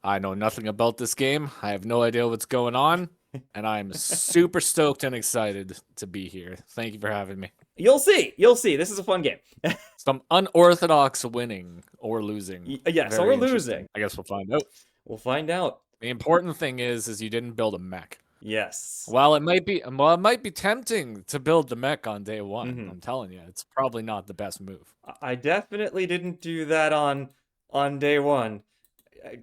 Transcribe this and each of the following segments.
I know nothing about this game. I have no idea what's going on, and I'm super stoked and excited to be here. Thank you for having me. You'll see. You'll see. This is a fun game. Some unorthodox winning or losing. Yeah, so Very we're interesting. losing. I guess we'll find out. We'll find out. The important thing is you didn't build a mech. Yes. While it might be tempting to build the mech on day one. Mhm. I'm telling you, it's probably not the best move. I definitely didn't do that on day one. I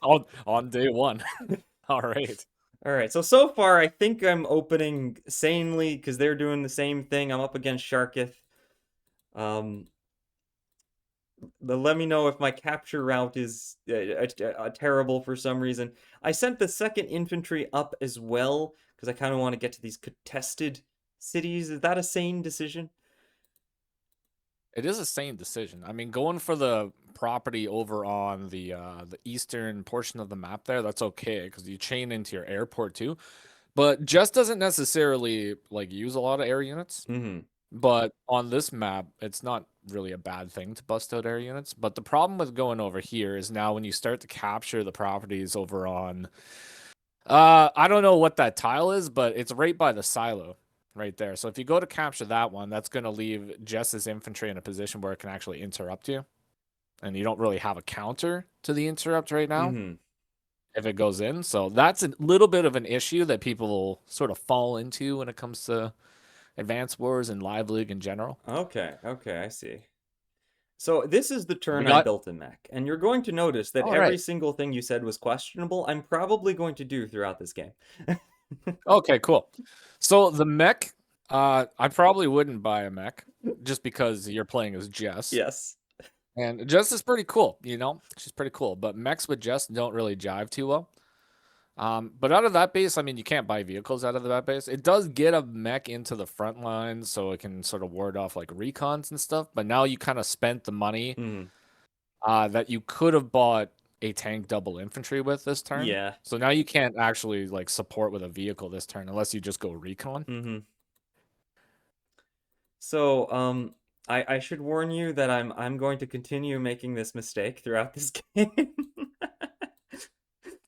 on day one. All right. All right, so far I think I'm opening sanely because they're doing the same thing. I'm up against Sharkith. Let me know if my capture route is terrible for some reason. I sent the second infantry up as well because I kind of want to get to these contested cities. Is that a sane decision? It is a sane decision. I mean, going for the property over on the eastern portion of the map there, that's okay because you chain into your airport too. But just doesn't necessarily like use a lot of air units. Mm-hmm. But on this map, it's not really a bad thing to bust out air units. But the problem with going over here is now when you start to capture the properties over on, I don't know what that tile is, but it's right by the silo right there. So if you go to capture that one, that's going to leave Jess's infantry in a position where it can actually interrupt you. And you don't really have a counter to the interrupt right now Mm-hmm. if it goes in. So that's a little bit of an issue that people will sort of fall into when it comes to Advanced Wars and Live League in general. Okay, I see. So this is the We turn I got built a mech, and you're going to notice that all every right. single thing you said was questionable. I'm probably going to do throughout this game. Okay, cool. So the mech, I probably wouldn't buy a mech just because you're playing as Jess. Yes. And Jess is pretty cool, you know? She's pretty cool. But mechs with Jess don't really jive too well. But out of that base, I mean, you can't buy vehicles out of that base. It does get a mech into the front lines so it can sort of ward off like recons and stuff. But now you kind of spent the money that you could have bought a tank double infantry with this turn. Yeah. So now you can't actually like support with a vehicle this turn unless you just go recon. Mm-hmm. So, I should warn you that I'm going to continue making this mistake throughout this game.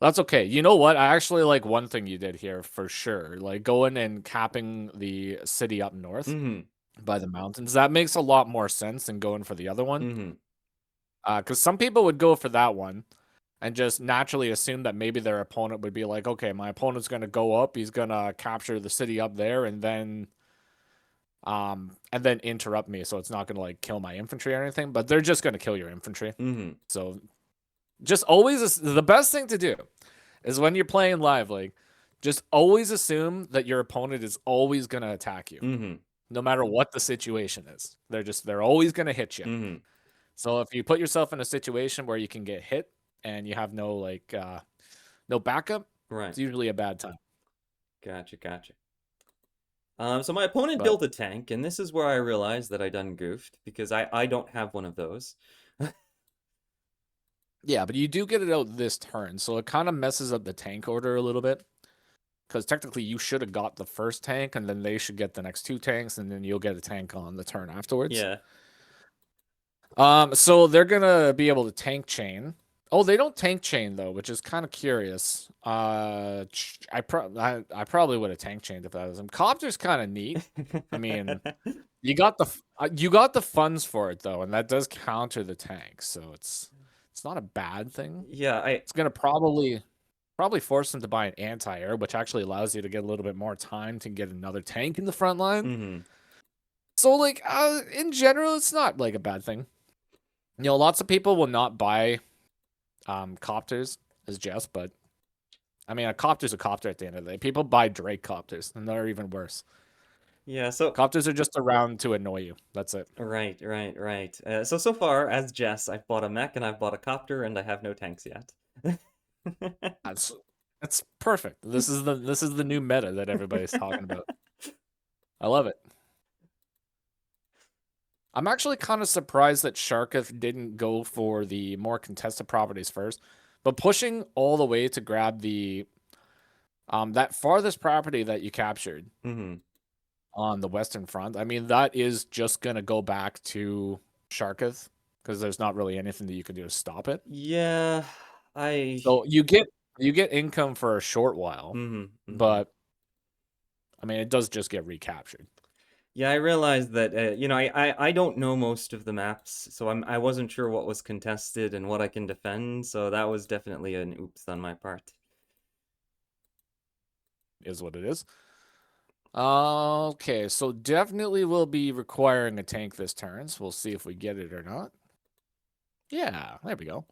That's okay. You know what? I actually like one thing you did here for sure. Like going and capping the city up north Mm-hmm. by the mountains. That makes a lot more sense than going for the other one. Mm-hmm. Because some people would go for that one and just naturally assume that maybe their opponent would be like, okay, my opponent's going to go up. He's going to capture the city up there and then interrupt me. So it's not going to like kill my infantry or anything, but they're just going to kill your infantry. Mm-hmm. So just always, the best thing to do is when you're playing live league, just always assume that your opponent is always going to attack you. Mm-hmm. No matter what the situation is. They're always going to hit you. Mm-hmm. So if you put yourself in a situation where you can get hit and you have no like no backup, Right. it's usually a bad time. Gotcha. So my opponent built a tank, and this is where I realized that I done goofed because I don't have one of those. Yeah, but you do get it out this turn, so it kind of messes up the tank order a little bit. Because technically you should have got the first tank, and then they should get the next two tanks, and then you'll get a tank on the turn afterwards. Yeah. So they're gonna be able to tank chain. Oh, they don't tank chain though, which is kind of curious. I probably would have tank chained if that was him. Copter's kind of neat. I mean, you got the funds for it though, and that does counter the tank, so it's not a bad thing. Yeah, It's gonna probably force them to buy an anti-air, which actually allows you to get a little bit more time to get another tank in the front line. Mm-hmm. So like in general, it's not like a bad thing. You know, lots of people will not buy copters as Jess, but I mean, a copter's a copter at the end of the day. People buy Drake copters, and they're even worse. Yeah, so Copters are just around to annoy you. That's it. right. So far as Jess, I've bought a mech and I've bought a copter, and I have no tanks yet. That's perfect. This is the new meta that everybody's talking about. I love it. I'm actually kind of surprised that Sharkith didn't go for the more contested properties first, but pushing all the way to grab the that farthest property that you captured on the western front. I mean, that is just gonna go back to Sharkith because there's not really anything that you can do to stop it. Yeah, So you get income for a short while, but I mean, it does just get recaptured. Yeah, I realized that I don't know most of the maps, so I wasn't sure what was contested and what I can defend, so that was definitely an oops on my part. Is what it is. Okay, so definitely we'll be requiring a tank this turn, so we'll see if we get it or not. Yeah, there we go.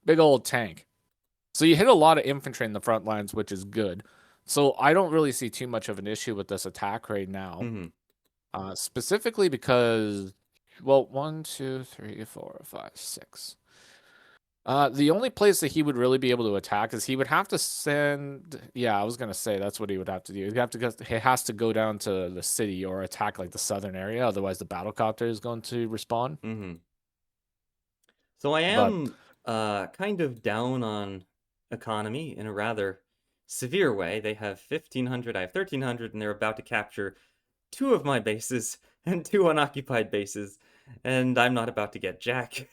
Big old tank. So you hit a lot of infantry in the front lines, which is good. So I don't really see too much of an issue with this attack right now. Specifically because, well, 1, 2, 3, 4, 5, 6. The only place that he would really be able to attack is he would have to send. Yeah, I was gonna say that's what he would have to do. He has to go down to the city or attack like the southern area. Otherwise, the battlecopter is going to respawn. So I But am kind of down on economy in a rather severe way. They have 1,500, I have 1,300, and they're about to capture 2 of my bases and 2 unoccupied bases, and I'm not about to get jack.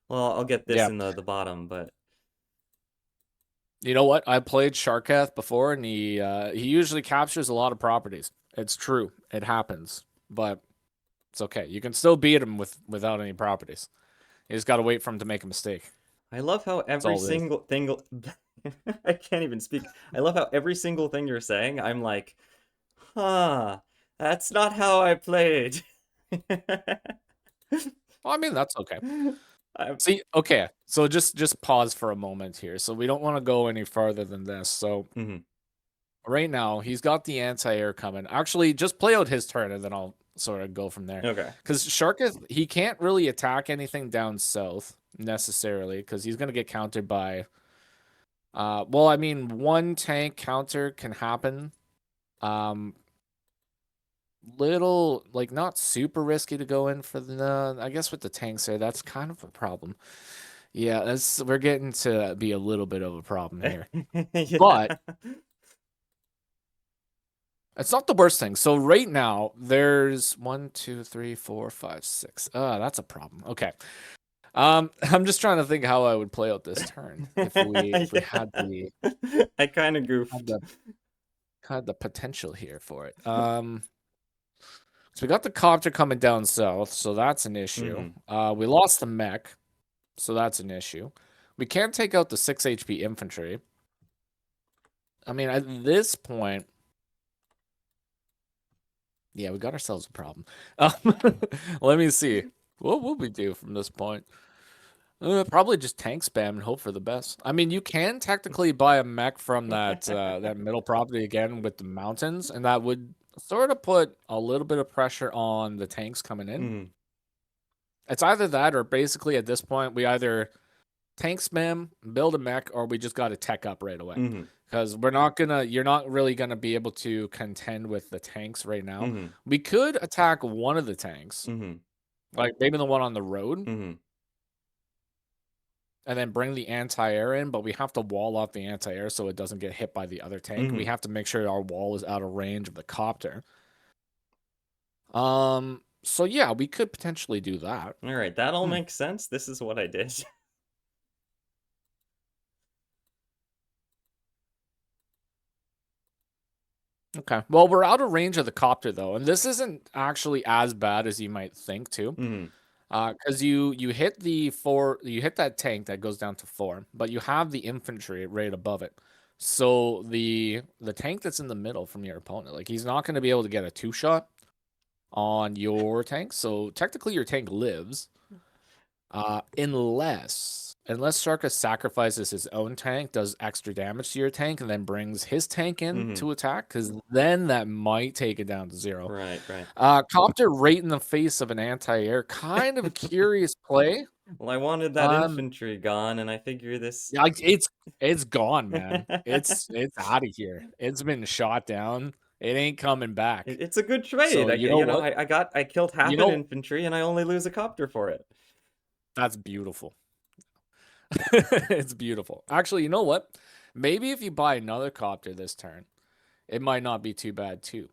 Well, I'll get this yeah, in the bottom, but you know what? I played Sharkath before, and he usually captures a lot of properties. It's true, it happens, but it's okay. You can still beat him without any properties. You just got to wait for him to make a mistake. I love how That's every all it is. single thing I can't even speak. I love how every single thing you're saying, I'm like, huh, that's not how I played. Well, I mean, that's okay. I'm... See, okay, so just pause for a moment here. So we don't want to go any farther than this. So right now he's got the anti-air coming. Actually, just play out his turn and then I'll sort of go from there. Okay. Because Sharkath, he can't really attack anything down south necessarily because he's gonna get countered by. Well, I mean, one tank counter can happen. Little like not super risky to go in for the. I guess with the tanks there, that's kind of a problem. Yeah, we're getting to be a little bit of a problem here. Yeah. But it's not the worst thing. So right now there's 1, 2, 3, 4, 5, 6. That's a problem. Okay. I'm just trying to think how I would play out this turn if we had the I kind of goofed. had the potential here for it. So we got the copter coming down south, so that's an issue. We lost the mech, so that's an issue. We can't take out the 6 HP infantry. I mean, at this point, yeah, we got ourselves a problem. Let me see. What would we do from this point? Probably just tank spam and hope for the best. I mean, you can technically buy a mech from that that middle property again with the mountains, and that would sort of put a little bit of pressure on the tanks coming in. It's either that or basically at this point we either tank spam, build a mech, or we just got to tech up right away. Because you're not really gonna be able to contend with the tanks right now. We could attack one of the tanks, like maybe the one on the road, and then bring the anti-air in, but we have to wall off the anti-air so it doesn't get hit by the other tank. We have to make sure our wall is out of range of the copter. So yeah, we could potentially do that. All right, that all makes sense. This is what I did. Okay. Well, we're out of range of the copter though, and this isn't actually as bad as you might think too. Because you hit you hit that tank that goes down to 4, but you have the infantry right above it. So the tank that's in the middle from your opponent, like he's not going to be able to get a 2-shot on your tank. So technically your tank lives, unless Sharka sacrifices his own tank, does extra damage to your tank, and then brings his tank in to attack, because then that might take it down to 0. Right. Copter right in the face of an anti-air, kind of a curious play. Well, I wanted that infantry gone, and I figure this. Yeah, it's gone, man. It's out of here. It's been shot down. It ain't coming back. It's a good trade. So you know what? I killed half an infantry, and I only lose a copter for it. That's beautiful. It's beautiful. Actually, you know what? Maybe if you buy another copter this turn, it might not be too bad too.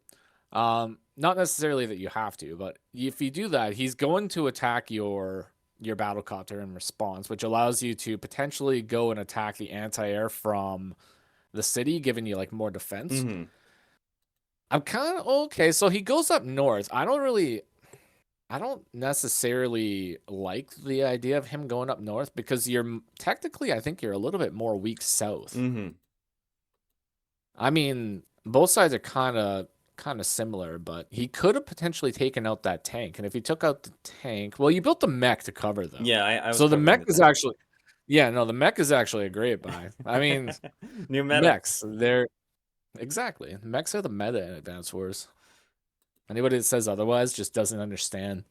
Not necessarily that you have to, but if you do that, he's going to attack your your battlecopter in response, which allows you to potentially go and attack the anti-air from the city, giving you like more defense. Mm-hmm. I'm kind of okay. So he goes up north. I don't necessarily like the idea of him going up north because you're technically, I think you're a little bit more weak south. Mm-hmm. I mean, both sides are kind of similar, but he could have potentially taken out that tank. And if he took out the tank, well, you built the mech to cover though. Yeah, I was So the covering mech the is tank. actually, yeah, no, the mech is actually a great buy. I mean, New meta. mechs, they're exactly mechs are the meta in Advance Wars. Anybody that says otherwise just doesn't understand.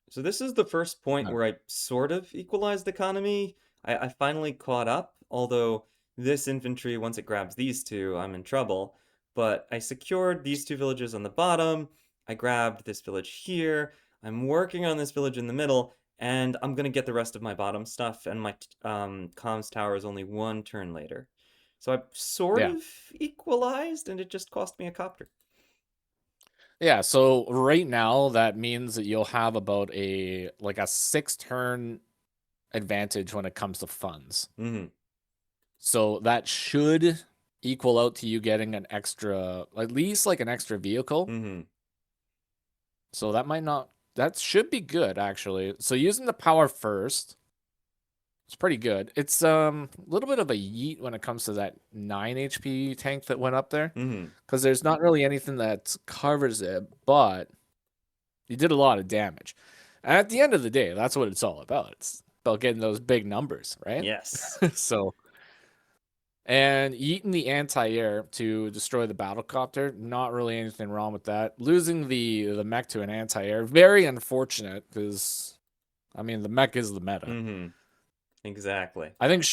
So this is the first point No. where I sort of equalized economy. I finally caught up, although this infantry, once it grabs these two, I'm in trouble. But I secured these two villages on the bottom. I grabbed this village here. I'm working on this village in the middle, and I'm gonna get the rest of my bottom stuff, and my comms tower is only one turn later. So I sort Yeah. of equalized, and it just cost me a copter. Yeah, so right now that means that you'll have about a 6 turn advantage when it comes to funds. Mm-hmm. So that should equal out to you getting an extra, at least like an extra vehicle. Mm-hmm. So that should be good actually. So using the power first, it's pretty good. It's a little bit of a yeet when it comes to that 9 HP tank that went up there Mm-hmm. because there's not really anything that covers it, but you did a lot of damage. And at the end of the day, that's what it's all about. It's about getting those big numbers, right? Yes. So, and eating the anti-air to destroy the battlecopter, not really anything wrong with that. Losing the mech to an anti-air, very unfortunate because, I mean, the mech is the meta. Mm-hmm. Exactly. I think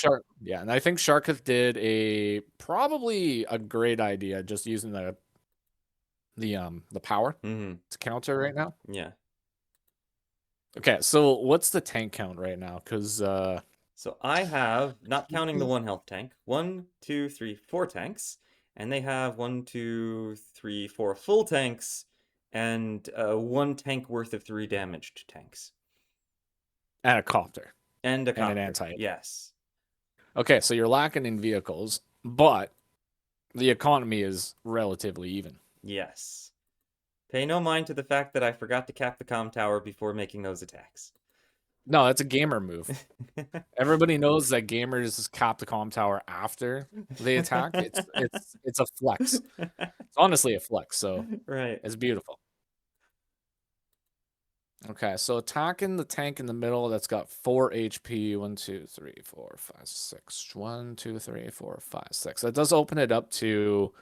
and I think Sharketh did probably a great idea just using the power Mm-hmm. to counter right now. Yeah. Okay, so what's the tank count right now? Because So I have, not counting the 1 health tank, 1, 2, 3, 4 tanks, and they have 1, 2, 3, 4 full tanks, and 1 tank worth of 3 damaged tanks. and a copter And a and an copter. anti. Yes. Okay, so you're lacking in vehicles, but the economy is relatively even. Yes. Pay no mind to the fact that I forgot to cap the comm tower before making those attacks. No, that's a gamer move. Everybody knows that gamers cap the comm tower after they attack. It's a flex. It's honestly a flex, so Right. it's beautiful. Okay, so attacking the tank in the middle that's got 4 HP. 1, 2, 3, 4, 5, 6. 1, 2, 3, 4, 5, 6. That does open it up to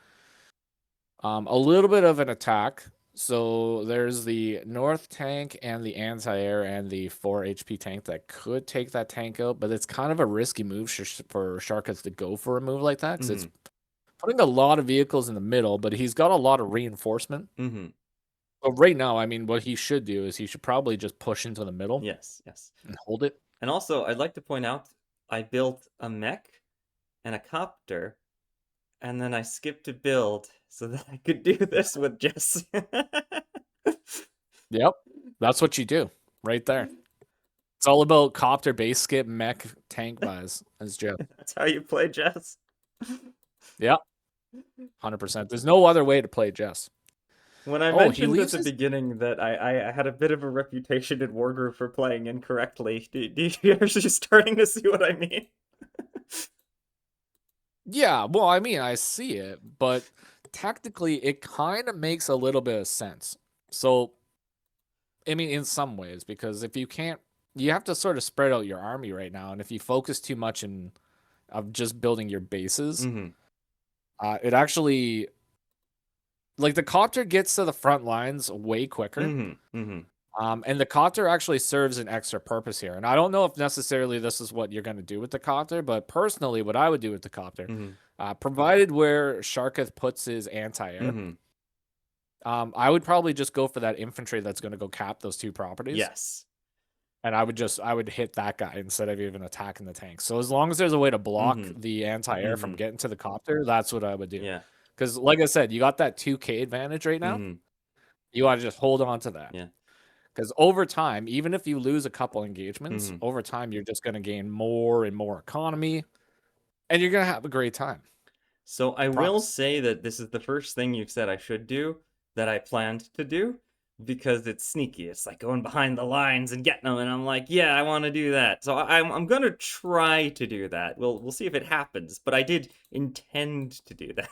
a little bit of an attack. So there's the north tank and the anti-air and the 4 HP tank that could take that tank out, but it's kind of a risky move for Sharketh to go for a move like that because it's putting a lot of vehicles in the middle, but he's got a lot of reinforcement. Mm-hmm. But right now, I mean, what he should do is he should probably just push into the middle. Yes, yes. And hold it. And also, I'd like to point out, I built a mech and a copter, and then I skipped to build so that I could do this with Jess. Yep, that's what you do right there. It's all about copter, base skip, mech, tank buys, as Joe. That's how you play Jess. Yep, 100%. There's no other way to play Jess. When I mentioned at the beginning that I had a bit of a reputation in Wargroup for playing incorrectly, do you actually starting to see what I mean? Yeah, well, I mean, I see it, but technically it kind of makes a little bit of sense. So, I mean, in some ways, because if you can't, you have to sort of spread out your army right now, and if you focus too much of just building your bases, it actually, like the copter gets to the front lines way quicker. And the copter actually serves an extra purpose here. And I don't know if necessarily this is what you're going to do with the copter, but personally, what I would do with the copter, provided where Sharketh puts his anti-air, I would probably just go for that infantry that's going to go cap those 2 properties. Yes. And I would hit that guy instead of even attacking the tank. So as long as there's a way to block the anti-air from getting to the copter, that's what I would do. Yeah. Because like I said, you got that 2K advantage right now. You want to just hold on to that. Yeah. Because over time, even if you lose a couple engagements, Mhm. over time you're just going to gain more and more economy, and you're going to have a great time. So I will Promise. say that this is the first thing you've said I should do that I planned to do because it's sneaky. It's like going behind the lines and getting them, and I'm like, yeah, I want to do that. So I'm gonna try to do that. We'll see if it happens. But I did intend to do that.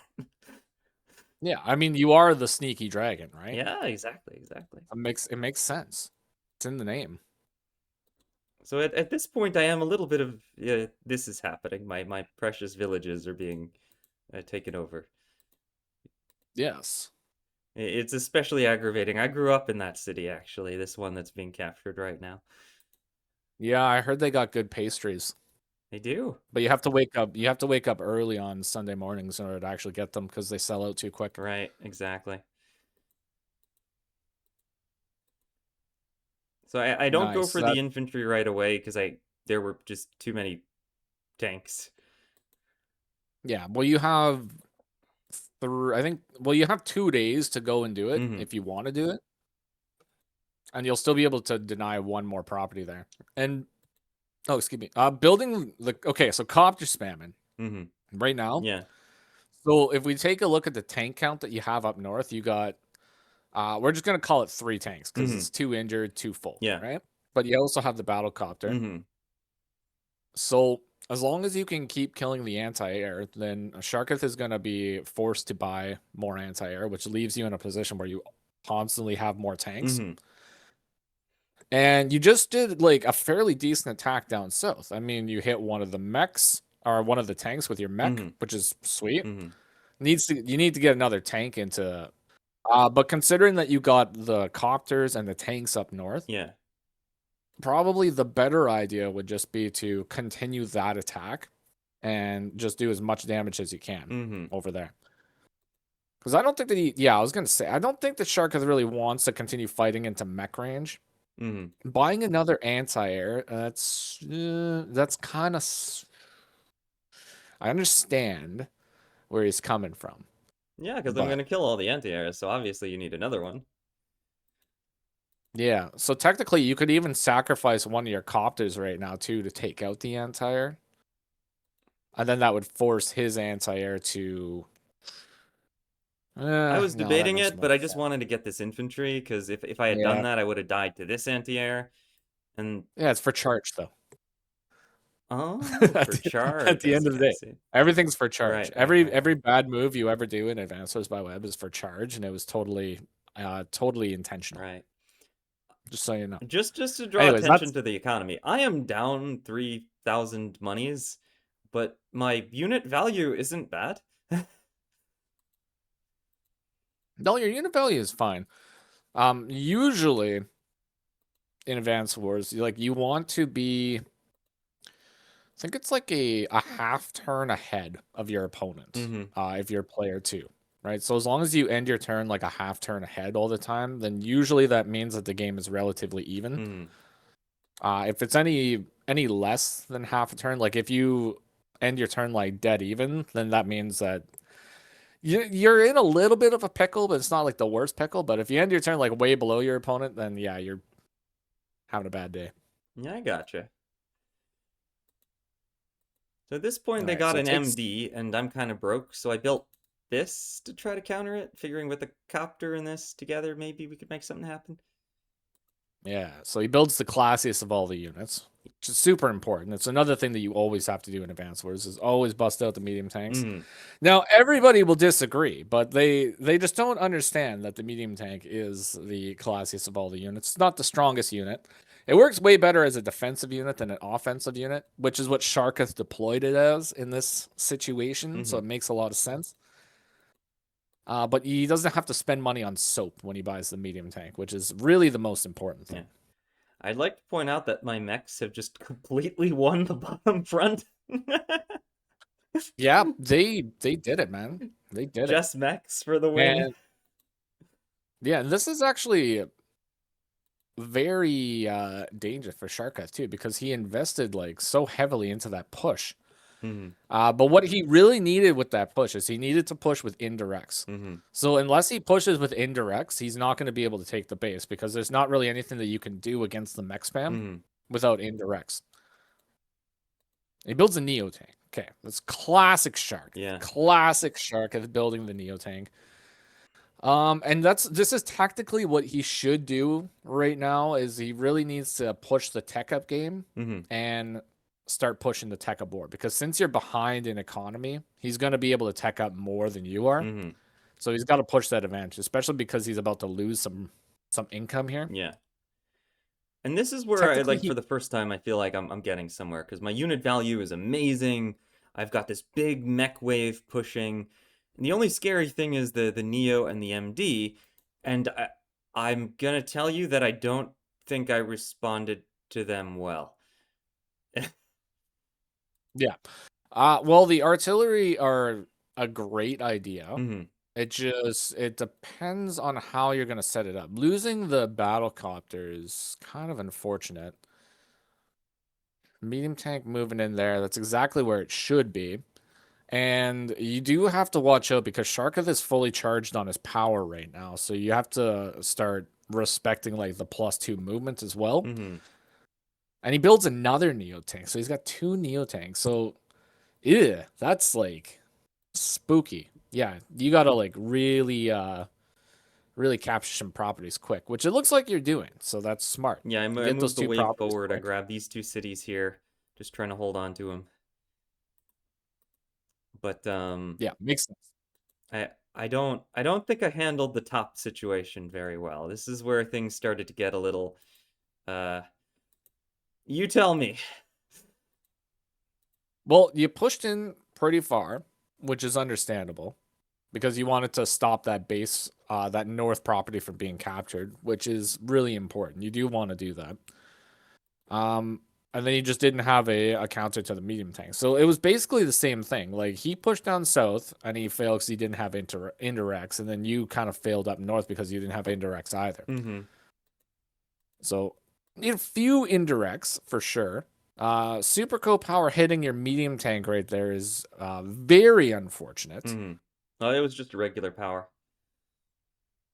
Yeah, I mean, you are the sneaky dragon, right? Yeah, exactly. It makes sense. It's in the name. So at this point, I am a little bit of this is happening. My precious villages are being taken over. Yes. It's especially aggravating. I grew up in that city, actually. This one that's being captured right now. Yeah, I heard they got good pastries. They do. But you have to wake up. You have to wake up early on Sunday mornings in order to actually get them because they sell out too quick. Right, exactly. So I don't go Nice. for the infantry right away because there were just too many tanks. Yeah. Well, you have I think. Well, you have 2 days to go and do it Mm-hmm. if you want to do it, and you'll still be able to deny one more property there. And oh, excuse me. Building the okay. So copter spamming Mm-hmm. right now. Yeah. So if we take a look at the tank count that you have up north, you got we're just gonna call it 3 tanks because Mm-hmm. it's 2 injured, 2 full, Yeah. right? But you also have the battle copter. Mm-hmm. So as long as you can keep killing the anti-air, then Sharketh is gonna be forced to buy more anti-air, which leaves you in a position where you constantly have more tanks. Mm-hmm. And you just did like a fairly decent attack down south. I mean, you hit one of the mechs or one of the tanks with your mech, Mm-hmm. which is sweet. Mm-hmm. You need to get another tank into but considering that you got the copters and the tanks up north, Yeah. probably the better idea would just be to continue that attack and just do as much damage as you can Mm-hmm. over there. Because I don't think that yeah, I was gonna say I don't think that Sharketh really wants to continue fighting into mech range. Mm-hmm. Buying another anti-air, that's kind of. I understand where he's coming from, Yeah, because I'm but gonna kill all the anti-airs, so obviously you need another one. yeah. So technically, you could even sacrifice one of your copters right now too to take out the anti-air, and then that would force his anti-air to. I was No, that debating makes it, more but I just sense. wanted to get this infantry, because if I had done Yeah, that, I would have died to this anti-air. And yeah. It's for charge though. oh, at for the, at charge. the end of the I day, see. everything's for charge. Right. Every bad move you ever do in Advanced by Web is for charge, and it was totally intentional. Right. Just so you know. Just to draw Anyways, attention that's to the economy, I am down 3,000 monies, but my unit value isn't bad. no, your unit value is fine. Usually in Advanced Wars, you want to be, I think it's like a half turn ahead of your opponent, Mm-hmm. if you're player two, right? So as long as you end your turn like a half turn ahead all the time, then usually that means that the game is relatively even. Mm-hmm. If it's any less than half a turn, like if you end your turn like dead even, then that means that you're in a little bit of a pickle, but it's not like the worst pickle. But if you end your turn like way below your opponent, then yeah, you're having a bad day. Yeah, I gotcha. So at this point, All they right, got so it an takes MD, and I'm kind of broke, so I built this to try to counter it, figuring with the copter and this together, maybe we could make something happen. yeah, so he builds the classiest of all the units, which is super important. It's another thing that you always have to do in Advanced Wars is always bust out the medium tanks. Mm-hmm. Now everybody will disagree, but they just don't understand that the medium tank is the classiest of all the units. It's not the strongest unit. It works way better as a defensive unit than an offensive unit, which is what Sharketh deployed it as in this situation. So Mm-hmm. it makes a lot of sense. But he doesn't have to spend money on soap when he buys the medium tank, which is really the most important Yeah. thing. I'd like to point out that my mechs have just completely won the bottom front. Yeah, they did it, man. They did it. Jess mechs for the win. And yeah, this is actually very dangerous for Sharketh too, because he invested like so heavily into that push. Mhm. But what he really needed with that push is he needed to push with indirects. Mhm. So unless he pushes with indirects, he's not going to be able to take the base because there's not really anything that you can do against the mech spam Mhm. without indirects. He builds a Neo tank. Okay, that's classic Shark. Yeah. Classic Shark of building the Neo tank. And this is tactically what he should do right now is he really needs to push the tech up game Mhm. and start pushing the tech up board because since you're behind in economy, he's going to be able to tech up more than you are. Mhm. So he's got to push that advantage, especially because he's about to lose some income here. Yeah. And this is where I Technically, like he for the first time I feel like I'm getting somewhere because my unit value is amazing. I've got this big mech wave pushing. And the only scary thing is the Neo and the MD. And I'm gonna tell you that I don't think I responded to them well. yeah. Well, the artillery are a great idea. Mhm. It depends on how you're gonna set it up. Losing the battle copter is kind of unfortunate. Medium tank moving in there. That's exactly where it should be. And you do have to watch out because Sharketh is fully charged on his power right now. So you have to start respecting like the +2 movement as well. Mhm. And he builds another Neo tank. So he's got 2 Neo tanks. So yeah, that's like spooky. Yeah, you gotta like really capture some properties quick, which it looks like you're doing. So that's smart. Yeah, You I get those moved the 2 wave properties forward. I quick. grabbed these two cities here, just trying to hold on to them. But Yeah, makes sense. I don't think I handled the top situation very well. This is where things started to get a little uh you tell me. Well, you pushed in pretty far, which is understandable because you wanted to stop that base, that north property from being captured, which is really important. You do want to do that. Um, and then you just didn't have a counter to the medium tank. So it was basically the same thing. Like he pushed down south and he failed because he didn't have indirects, and then you kind of failed up north because you didn't have indirects either. Mhm. So you need a few indirects for sure. Super power hitting your medium tank right there is very unfortunate. Mhm. Oh, it was just a regular power.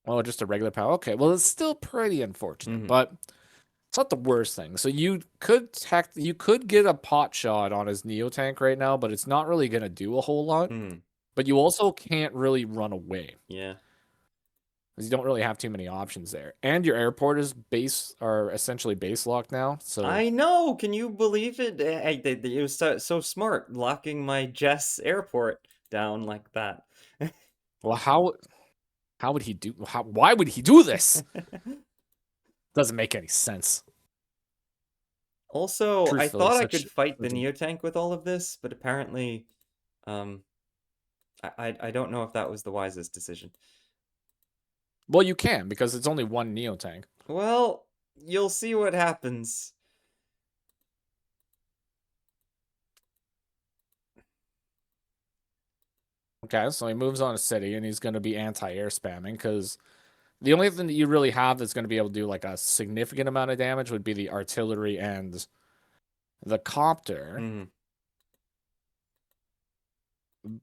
Oh, just a regular power. Okay, well it's still pretty unfortunate, Mhm. but it's not the worst thing. So you could get a pot shot on his Neo tank right now, but it's not really gonna do a whole lot. Mhm. But you also can't really run away Yeah. because you don't really have too many options there. And your airport is are essentially base locked now. So I know. Can you believe it? It was so smart locking my Jess airport down like that. well, how would he do? Why would he do this? Doesn't make any sense. Also, I Truthfully, thought I such could fight the such a Neotank with all of this, but apparently, um, I don't know if that was the wisest decision. well, you can because it's only one Neo tank. Well, you'll see what happens. Okay, so he moves on a city and he's going to be anti-air spamming because the only thing that you really have that's going to be able to do like a significant amount of damage would be the artillery and the copter. Mhm.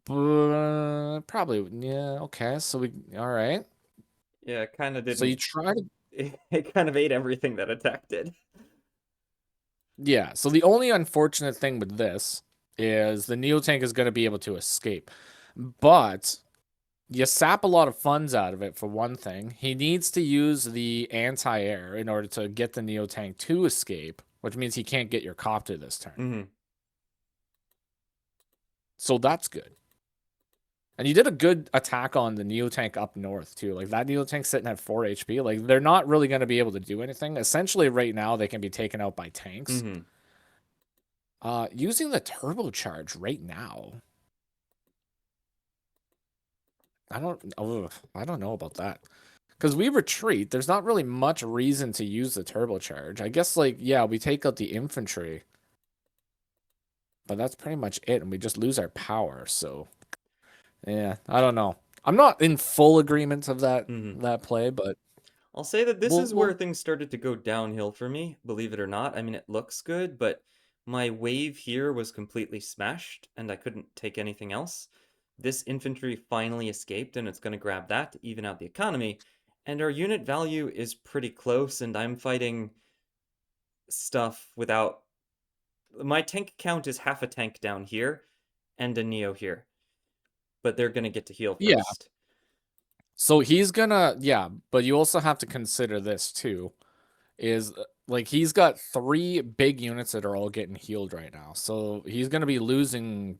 But probably, yeah, okay. So all right. Yeah, it kind of So you didn't. try to, It kind of ate everything that attack did. yeah. So the only unfortunate thing with this is the Neo tank is going to be able to escape, but you sap a lot of funds out of it for one thing. He needs to use the anti-air in order to get the Neo tank to escape, which means he can't get your copter this turn. Mhm. So that's good. And you did a good attack on the Neo tank up north too. Like that Neo tank sitting at 4 HP. Like they're not really going to be able to do anything. Essentially, right now they can be taken out by tanks. Mhm. Using the turbocharge right now. I don't know about that. Because we retreat, there's not really much reason to use the turbocharge. I guess, like, yeah, we take out the infantry. But that's pretty much it, and we just lose our power, so... Yeah, I don't know. I'm not in full agreement of Mhm. that play, but I'll say that this we'll, is where we'll things started to go downhill for me, believe it or not. I mean, it looks good, but My wave here was completely smashed, and I couldn't take anything else. This infantry finally escaped, and it's going to grab that to even out the economy. And our unit value is pretty close, and I'm fighting stuff without... My tank count is half a tank down here, and a Neo here. But they're going to get to heal Yeah. first. So he's gonna, yeah, but you also have to consider this too, is like he's got 3 big units that are all getting healed right now. So he's gonna be losing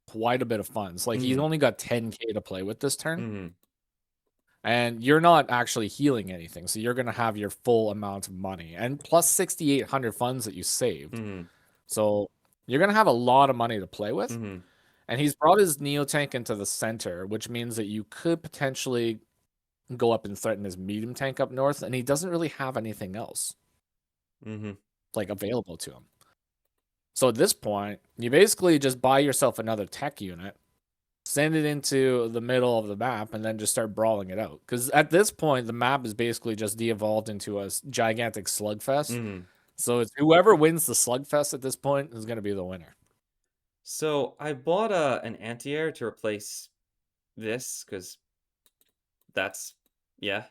quite a bit of funds. Like he's only got 10k to play with this turn. Mm-hmm. And you're not actually healing anything. So you're gonna have your full amount of money and plus 6,800 funds that you saved. Mm-hmm. So you're gonna have a lot of money to play with. Mm-hmm. And he's brought his Neo tank into the center, which means that you could potentially go up and threaten his medium tank up north, and he doesn't really have anything else Mm-hmm. like available to him. So at this point, you basically just buy yourself another tech unit, send it into the middle of the map, and then just start brawling it out. Because at this point, the map is basically just de-evolved into a gigantic slugfest. Mm-hmm. So it's whoever wins the slugfest at this point is going to be the winner. So I bought an anti-air to replace this, because that's... yeah.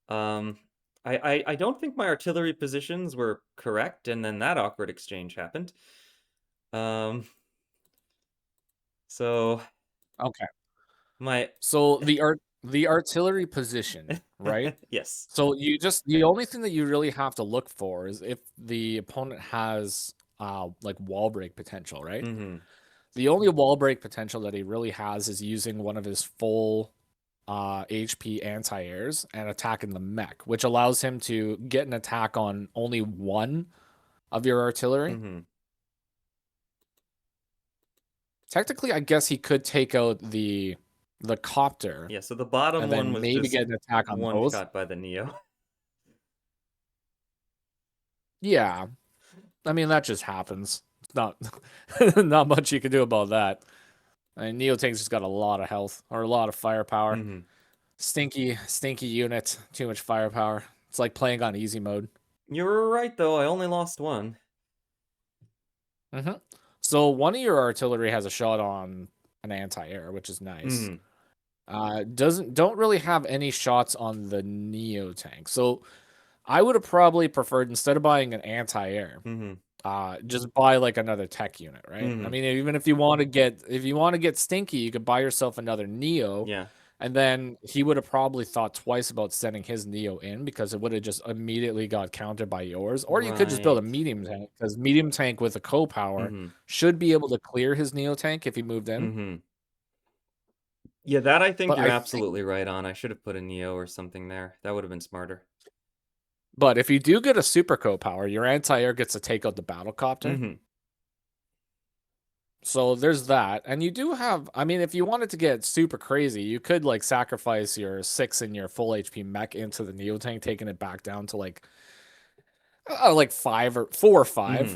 I don't think my artillery positions were correct, and then that awkward exchange happened. So Okay. my... So the artillery position, right? yes. So you just the only thing that you really have to look for is if the opponent has like wall break potential, right? Mm-hmm. The only wall break potential that he really has is using one of his full HP anti-airs and attacking the mech, which allows him to get an attack on only one of your artillery. Mm-hmm. Technically, I guess he could take out the copter Yeah, so the bottom and one then was maybe just get an attack on one both. shot by the Neo. Yeah. I mean, that just happens. It's not not much you can do about that. I mean, Neotang's just got a lot of health or a lot of firepower. Mm-hmm. Stinky unit. Too much firepower. It's like playing on easy mode. You were right, though. I only lost one. Mm-hmm. So one of your artillery has a shot on an anti-air, which is nice. Don't really have any shots on the Neo tank. So I would have probably preferred, instead of buying an anti-air, Mm-hmm. just buy like another tech unit, right? Mm-hmm. I mean, even if you want to get stinky, you could buy yourself another Neo, Yeah. and then he would have probably thought twice about sending his Neo in because it would have just immediately got countered by yours. Or you could just build a Right. medium tank, because medium tank with a co-power Mm-hmm. should be able to clear his Neo tank if he moved in. Mm-hmm. Yeah, that I think But you're I think, absolutely right on. I should have put a Neo or something there. That would have been smarter. but if you do get a super co-power, your anti-air gets to take out the battlecopter. Mm-hmm. So there's that. And you do have, I mean, if you wanted to get super crazy, you could like sacrifice your 6 and your full HP mech into the Neo tank, taking it back down to like 5 or 4 or 5. Mm-hmm.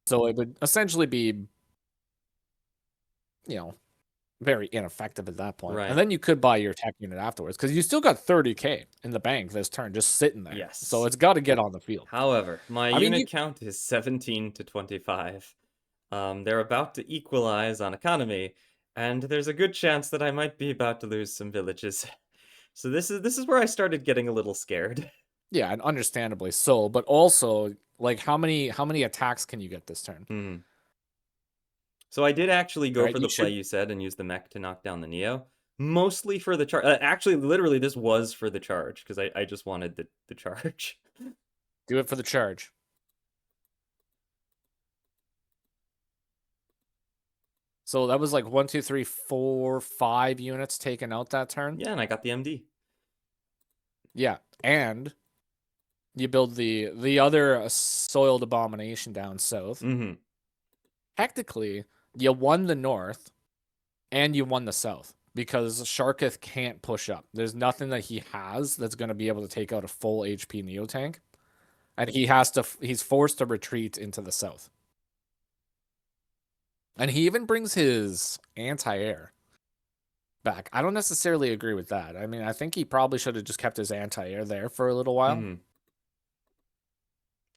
So it would essentially be, very ineffective at that point. Right. And then you could buy your tech unit afterwards because you still got 30k in the bank this turn just sitting there. Yes. So it's got to get on the field. However, my I mean, unit count is 17 to 25. They're about to equalize on economy, and there's a good chance that I might be about to lose some villages. So this is where I started getting a little scared. Yeah, and understandably so, but also like how many attacks can you get this turn? Hmm. So I did actually go Right? for You the play should you said and use the mech to knock down the Neo. Mostly for the charge. Actually, literally, this was for the charge, because I just wanted the charge. do it for the charge. So that was like 1, 2, 3, 4, 5 units taken out that turn. Yeah, and I got the MD. Yeah, and you build the other soiled abomination down south. Mm-hmm. Technically, you won the north and you won the south because Sharketh can't push up. There's nothing that he has that's going to be able to take out a full HP Neo tank, and he's forced to retreat into the south. And he even brings his anti-air back. I don't necessarily agree with that. I mean, I think he probably should have just kept his anti-air there for a little while. Mm-hmm.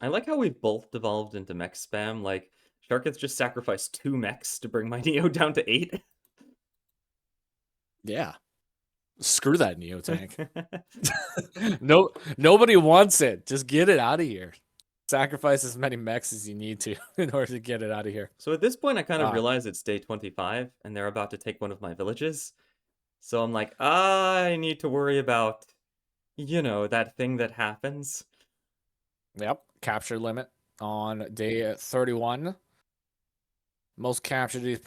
I like how we've both devolved into mech spam. Like, Sharketh just sacrificed 2 mechs to bring my Neo down to 8. Yeah. Screw that Neo tank. No, nobody wants it. Just get it out of here. Sacrifice as many mechs as you need to in order to get it out of here. So at this point, I kind of realize it's day 25, and they're about to take one of my villages. So I'm like, I need to worry about, that thing that happens. Yep. Capture limit on day 31. Most properties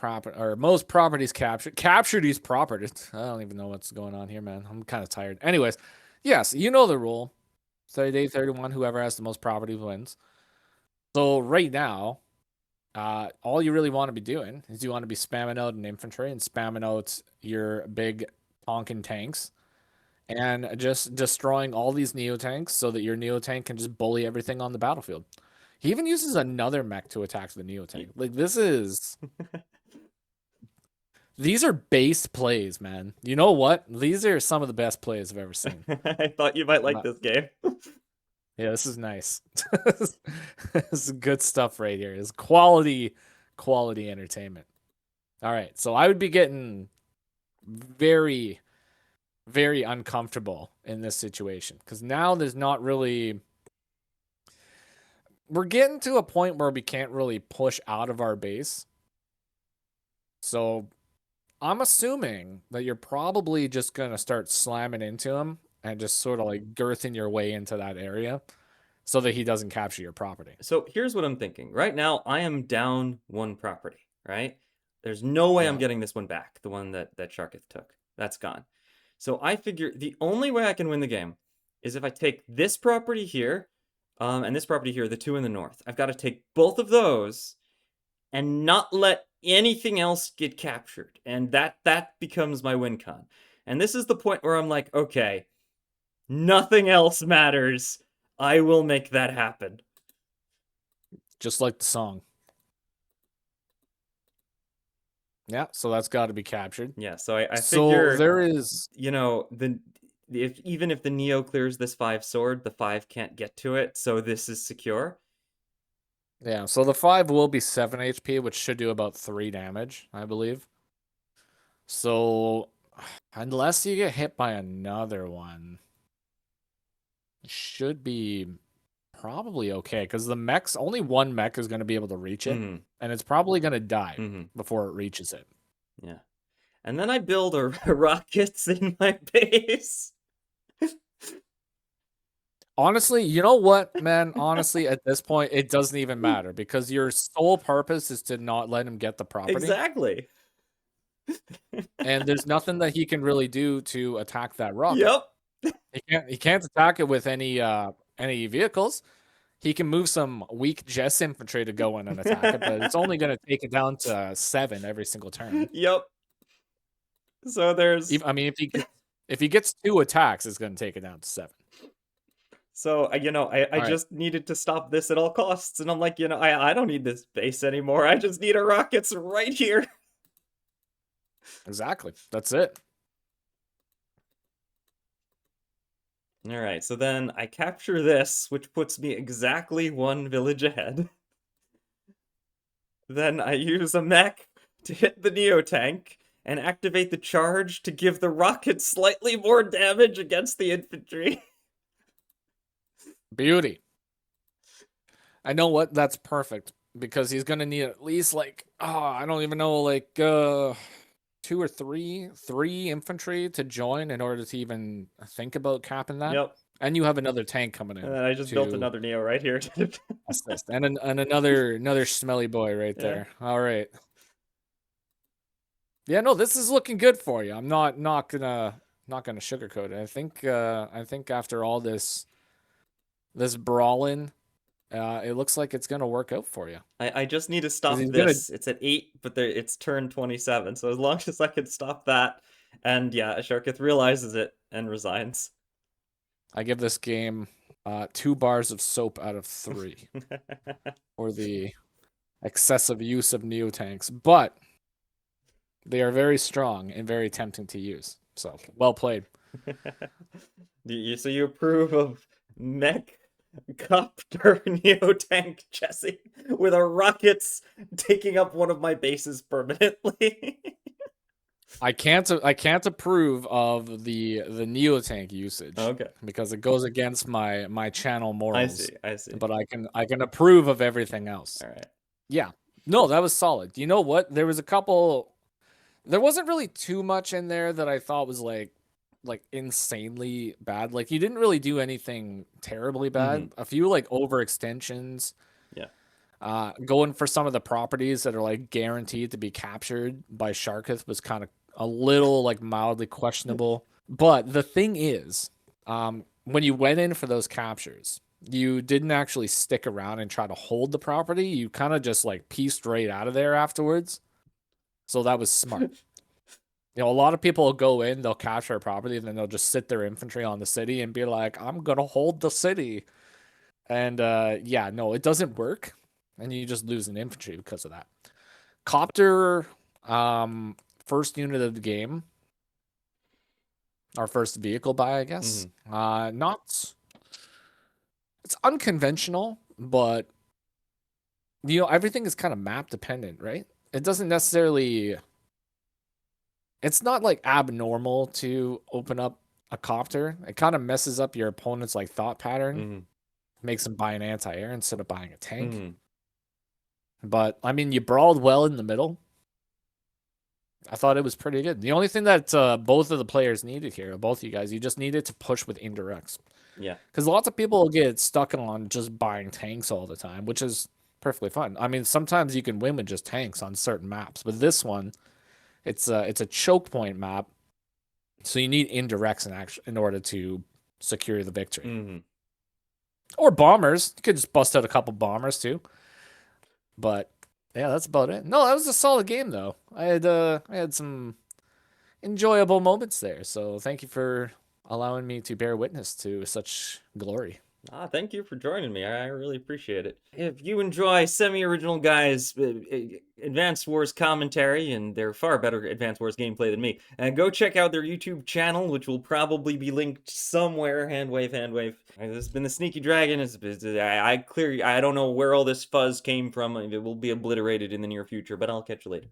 captured. Capture these properties. I don't even know what's going on here, man. I'm kind of tired. Anyways, yes, you know the rule. So day 31, whoever has the most properties wins. So right now, all you really want to be doing is you want to be spamming out an infantry and spamming out your big Tonkin tanks and just destroying all these Neo tanks so that your Neo tank can just bully everything on the battlefield. He even uses another mech to attack the Neo tank. Like, this is... These are base plays, man. You know what? These are some of the best plays I've ever seen. I thought you might like this game. Yeah, this is nice. This is good stuff right here. It's quality entertainment. All right, so I would be getting very, very uncomfortable in this situation because now there's not really... We're getting to a point where we can't really push out of our base. So I'm assuming that you're probably just going to start slamming into him and just sort of like girthing your way into that area so that he doesn't capture your property. So here's what I'm thinking. Right now, I am down 1 property, right? There's no way I'm getting this one back, the one that Sharketh took. That's gone. So I figure the only way I can win the game is if I take this property here and this property here, the 2 in the north. I've got to take both of those and not let anything else get captured. And that becomes my win con. And this is the point where I'm like, okay, nothing else matters. I will make that happen. Just like the song. Yeah, so that's got to be captured. Yeah, so I So figure, there is... even if the Neo clears this 5 sword, the 5 can't get to it, so this is secure. Yeah, so the 5 will be 7 HP, which should do about 3 damage, I believe. So unless you get hit by another one, it should be probably okay because the mechs, only one mech is going to be able to reach it, and it's probably going to die before it reaches it. Yeah. And then I build rockets in my base. Honestly, you know what, man? Honestly, at this point, it doesn't even matter because your sole purpose is to not let him get the property. Exactly. And there's nothing that he can really do to attack that rocket. Yep. He can't attack it with any vehicles. He can move some weak Jess infantry to go in and attack it, but it's only going to take it down to 7 every single turn. Yep. So there's... I mean, if he gets 2 attacks, it's going to take it down to 7. So, I just needed to stop this at all costs. And I'm like, I don't need this base anymore. I just need a rockets right here. Exactly. That's it. All right. So then I capture this, which puts me exactly 1 village ahead. Then I use a mech to hit the Neo tank and activate the charge to give the rocket slightly more damage against the infantry. Beauty. I know what, that's perfect because he's gonna need at least like I don't even know, like 2 or 3 infantry to join in order to even think about capping that. Yep. And you have another tank coming in. And then I just built another Neo right here. Assist. And another smelly boy right there. Yeah. All right. Yeah, no, this is looking good for you. I'm not gonna sugarcoat it. I think after all this brawling, it looks like it's gonna work out for you. I just need to stop this. It's at 8, but it's turn 27. So as long as I can stop that, and yeah, Sharketh realizes it and resigns. I give this game 2 bars of soap out of 3 for the excessive use of Neo tanks, but they are very strong and very tempting to use. So well played. So you approve of mech Copter Neo Tank Jesse with a rockets taking up one of my bases permanently. I can't approve of the neotank usage Okay, because it goes against my channel I morals. see. I see. But I can approve of everything else. All right. Yeah. No, that was solid. You know what? There was a couple. There wasn't really too much in there that I thought was like insanely bad. Like you didn't really do anything terribly bad. A few like overextensions. Yeah. Going for some of the properties that are like guaranteed to be captured by Sharketh was kind of a little like mildly questionable. But the thing is, when you went in for those captures, you didn't actually stick around and try to hold the property. You kind of just like pieced right out of there afterwards. So that was smart. You know, a lot of people will go in, they'll capture a property, and then they'll just sit their infantry on the city and be like, I'm gonna hold the city. And yeah, no, it doesn't work. And you just lose an infantry because of that. Copter, first unit of the game, our first vehicle buy, I guess. Not it's unconventional, but you know, everything is kind of map dependent, right? It doesn't necessarily it's not like abnormal to open up a copter. It kind of messes up your opponent's like thought pattern, makes them buy an anti-air instead of buying a tank. But I mean, you brawled well in the middle. I thought it was pretty good. The only thing that both of the players needed here, both of you guys, you just needed to push with indirects. Yeah. Because lots of people get stuck on just buying tanks all the time, which is perfectly fine. I mean, sometimes you can win with just tanks on certain maps, but this one, it's a choke point map, so you need indirects in order to secure the victory. Or bombers. You could just bust out a couple bombers too. But yeah, that's about it. No, that was a solid game though. I had some enjoyable moments there. So thank you for allowing me to bear witness to such glory. Thank you for joining me. I really appreciate it. If you enjoy Semi-Original Guy's Advanced Wars commentary, and they're far better Advanced Wars gameplay than me, go check out their YouTube channel, which will probably be linked somewhere. Hand wave, hand wave. This has been the Sneaky Dragon. I don't know where all this fuzz came from. It will be obliterated in the near future, but I'll catch you later.